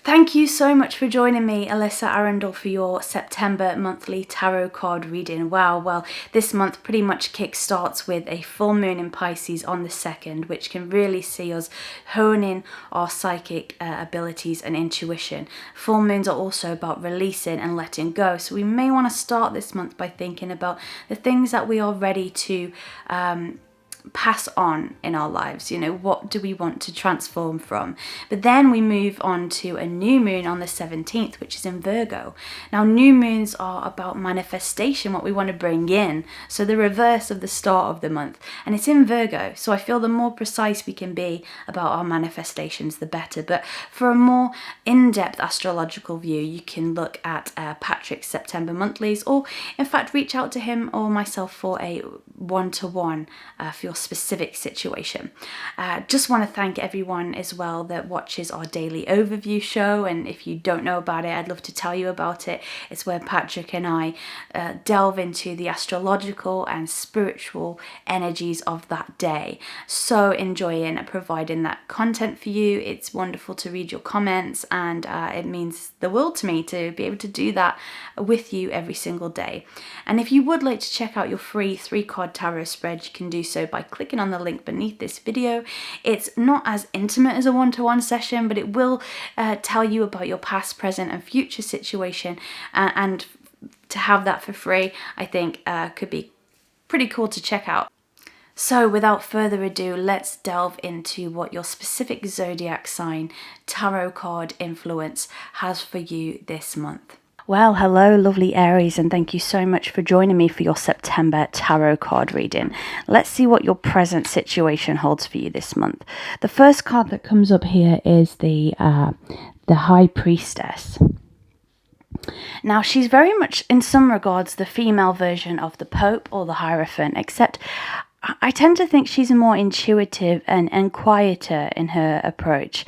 Thank you so much for joining me, Alyssa Arundell, for your September monthly tarot card reading. Wow, well, this month pretty much kick-starts with a full moon in Pisces on the 2nd, which can really see us honing our psychic abilities and intuition. Full moons are also about releasing and letting go. So we may want to start this month by thinking about the things that we are ready to pass on in our lives. You know, what do we want to transform from? But then we move on to a new moon on the 17th, which is in Virgo. Now, new moons are about manifestation, what we want to bring in. So the reverse of the start of the month, and it's in Virgo. So I feel the more precise we can be about our manifestations, the better. But for a more in-depth astrological view, you can look at Patrick's September monthlies, or in fact reach out to him or myself for a one-to-one for your specific situation. Just want to thank everyone as well that watches our daily overview show, and if you don't know about it, I'd love to tell you about it. It's where Patrick and I delve into the astrological and spiritual energies of that day. So enjoying providing that content for you. It's wonderful to read your comments, and it means the world to me to be able to do that with you every single day. And if you would like to check out your free 3-card tarot spread, you can do so by clicking on the link beneath this video. It's not as intimate as a one-to-one session, but it will tell you about your past, present and future situation, and to have that for free, I think could be pretty cool to check out. So without further ado, let's delve into what your specific zodiac sign tarot card influence has for you this month. Well, hello, lovely Aries, and thank you so much for joining me for your September tarot card reading. Let's see what your present situation holds for you this month. The first card that comes up here is the High Priestess. Now, she's very much, in some regards, the female version of the Pope or the Hierophant, except I tend to think she's more intuitive and quieter in her approach.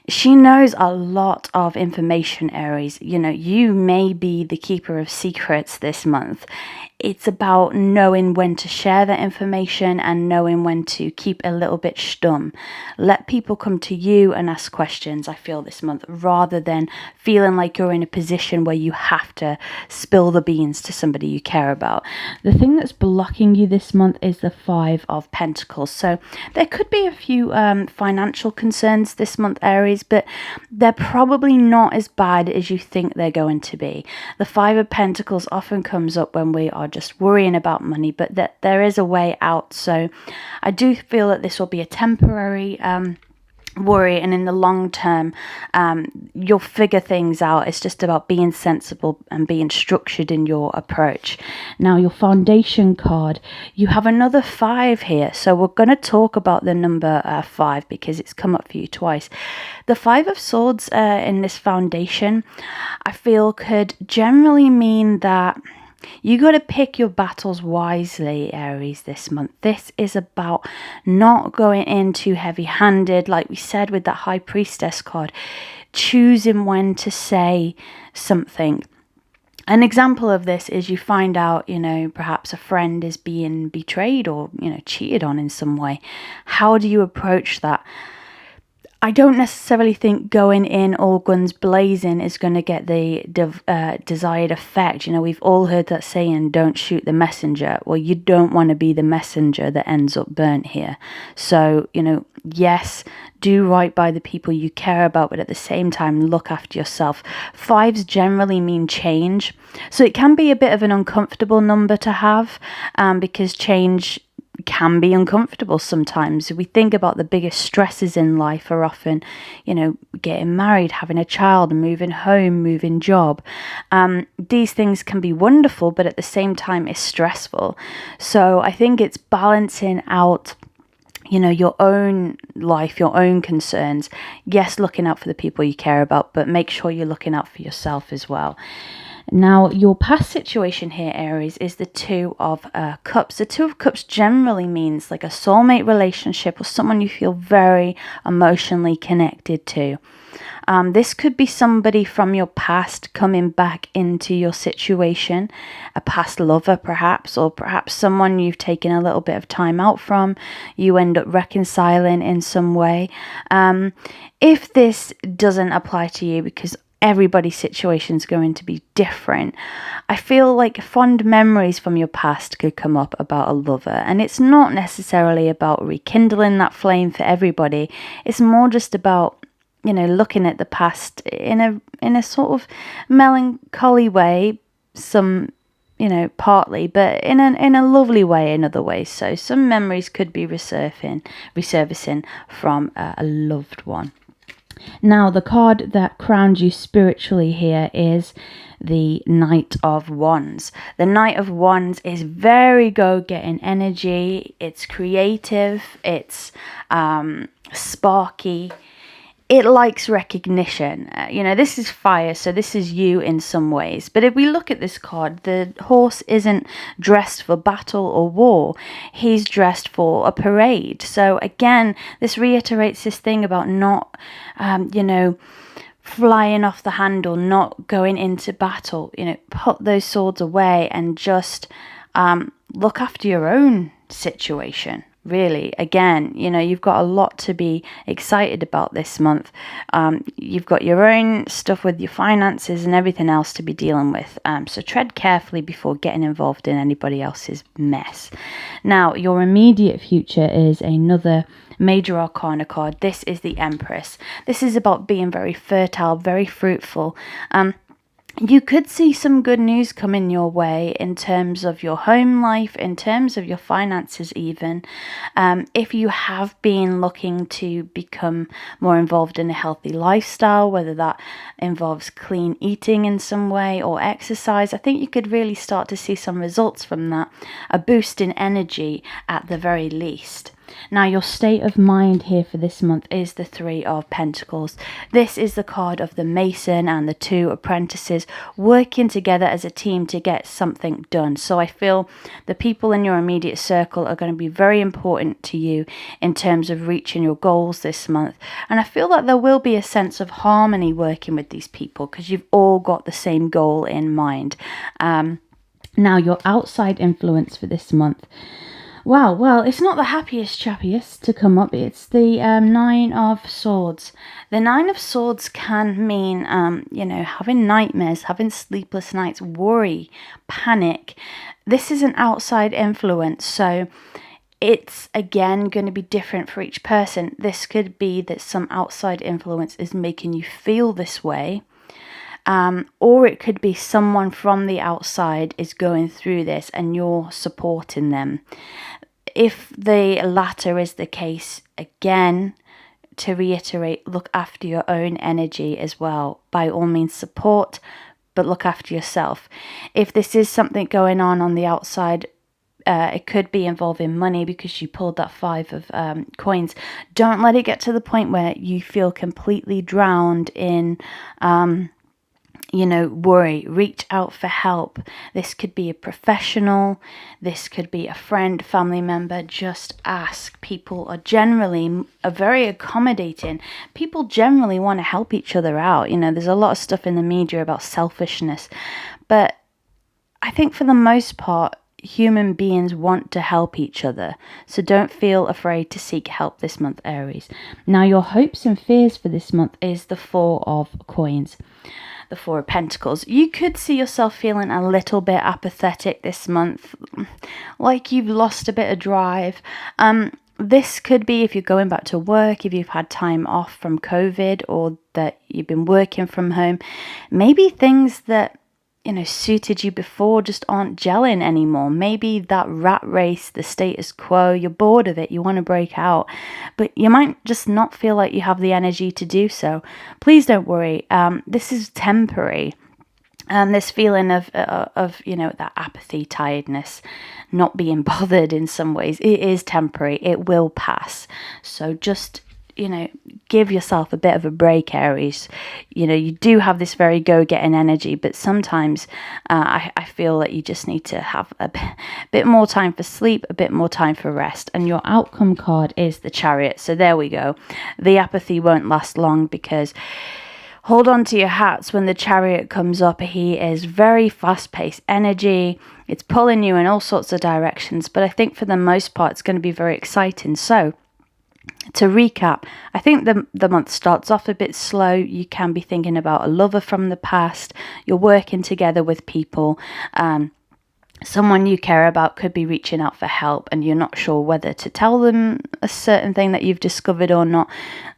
She knows a lot of information, Aries. You know, you may be the keeper of secrets this month. It's about knowing when to share that information and knowing when to keep a little bit stum. Let people come to you and ask questions, I feel, this month, rather than feeling like you're in a position where you have to spill the beans to somebody you care about. The thing that's blocking you this month is the 5 of Pentacles. So there could be a few financial concerns this month, Aries, but they're probably not as bad as you think they're going to be. The 5 of Pentacles often comes up when we are just worrying about money, but that there is a way out. So I do feel that this will be a temporary worry, and in the long term you'll figure things out. It's just about being sensible and being structured in your approach. Now, your foundation card, you have another 5 here, so we're going to talk about the number 5 because it's come up for you twice. The 5 of Swords in this foundation, I feel, could generally mean that you got to pick your battles wisely, Aries, this month. This is about not going in too heavy-handed, like we said with that High Priestess card, choosing when to say something. An example of this is you find out, you know, perhaps a friend is being betrayed or, you know, cheated on in some way. How do you approach that? I don't necessarily think going in all guns blazing is going to get the desired effect. You know, we've all heard that saying, don't shoot the messenger. Well, you don't want to be the messenger that ends up burnt here. So, you know, yes, do right by the people you care about, but at the same time, look after yourself. 5s generally mean change. So it can be a bit of an uncomfortable number to have because change can be uncomfortable sometimes. We think about the biggest stresses in life are often, you know, getting married, having a child, moving home, moving job. These things can be wonderful, but at the same time it's stressful. So I think it's balancing out, you know, your own life, your own concerns. Yes, looking out for the people you care about, but make sure you're looking out for yourself as well. Now, your past situation here, Aries, is the 2 of Cups. The 2 of Cups generally means like a soulmate relationship or someone you feel very emotionally connected to. This could be somebody from your past coming back into your situation, a past lover perhaps, or perhaps someone you've taken a little bit of time out from, you end up reconciling in some way. If this doesn't apply to you, because everybody's situation is going to be different, I feel like fond memories from your past could come up about a lover, and it's not necessarily about rekindling that flame for everybody. It's more just about, you know, looking at the past in a sort of melancholy way, some, you know, partly, but in a lovely way in other ways. So some memories could be resurfacing from a loved one. Now, the card that crowns you spiritually here is the Knight of Wands. The Knight of Wands is very go-getting energy. It's creative. It's sparky. It likes recognition. You know, this is fire, so this is you in some ways. But if we look at this card, the horse isn't dressed for battle or war. He's dressed for a parade. So again, this reiterates this thing about not, you know, flying off the handle, not going into battle. You know, put those swords away and just look after your own situation. Really, again, you know, you've got a lot to be excited about this month. You've got your own stuff with your finances and everything else to be dealing with. So tread carefully before getting involved in anybody else's mess. Now, your immediate future is another major arcana card. This is the Empress. This is about being very fertile, very fruitful. You could see some good news coming your way in terms of your home life, in terms of your finances even. If you have been looking to become more involved in a healthy lifestyle, whether that involves clean eating in some way or exercise, I think you could really start to see some results from that. A boost in energy at the very least. Now, your state of mind here for this month is the Three of Pentacles. This is the card of the Mason and the two apprentices working together as a team to get something done. So I feel the people in your immediate circle are going to be very important to you in terms of reaching your goals this month. And I feel that there will be a sense of harmony working with these people because you've all got the same goal in mind. Now, your outside influence for this month. Wow, well, it's not the happiest to come up. It's the Nine of Swords. The Nine of Swords can mean, you know, having nightmares, having sleepless nights, worry, panic. This is an outside influence, so it's, again, going to be different for each person. This could be that some outside influence is making you feel this way. Or it could be someone from the outside is going through this and you're supporting them. If the latter is the case, again, to reiterate, look after your own energy as well. By all means, support, but look after yourself. If this is something going on the outside, it could be involving money because you pulled that Five of Coins. Don't let it get to the point where you feel completely drowned in you know, worry. Reach out for help. This could be a professional. This could be a friend, family member. Just ask. People are very accommodating. People generally want to help each other out. You know, there's a lot of stuff in the media about selfishness. But I think for the most part, human beings want to help each other. So don't feel afraid to seek help this month, Aries. Now, your hopes and fears for this month is the Four of Coins. The Four of Pentacles. You could see yourself feeling a little bit apathetic this month, like you've lost a bit of drive. This could be if you're going back to work, if you've had time off from COVID, or that you've been working from home. Maybe things that, you know, suited you before just aren't gelling anymore. Maybe that rat race, the status quo, you're bored of it, you want to break out, but you might just not feel like you have the energy to do so. Please don't worry. This is temporary. This feeling of you know, that apathy, tiredness, not being bothered in some ways, it is temporary. It will pass. So just, you know, give yourself a bit of a break, Aries. You know, you do have this very go-getting energy, but sometimes I feel that you just need to have a bit more time for sleep, a bit more time for rest. And your outcome card is the Chariot. So there we go. The apathy won't last long because hold on to your hats when the Chariot comes up. He is very fast-paced energy. It's pulling you in all sorts of directions, but I think for the most part it's going to be very exciting. So to recap, I think the month starts off a bit slow. You can be thinking about a lover from the past. You're working together with people. Someone you care about could be reaching out for help and you're not sure whether to tell them a certain thing that you've discovered or not.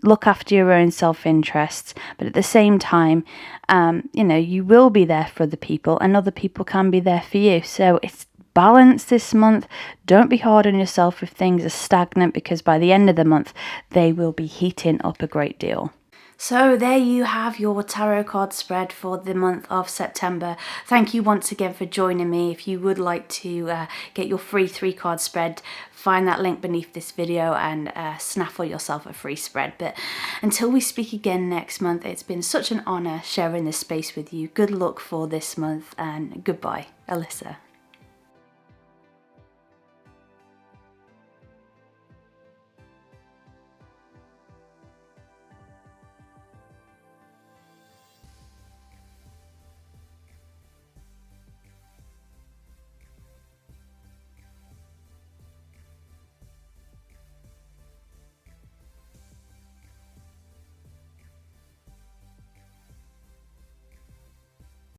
Look after your own self-interests, but at the same time, you will be there for other people and other people can be there for you. So it's balance this month. Don't be hard on yourself if things are stagnant, because by the end of the month, they will be heating up a great deal. So there you have your tarot card spread for the month of September. Thank you once again for joining me. If you would like to get your free 3-card spread, find that link beneath this video and snaffle yourself a free spread. But until we speak again next month, it's been such an honour sharing this space with you. Good luck for this month and goodbye, Alyssa.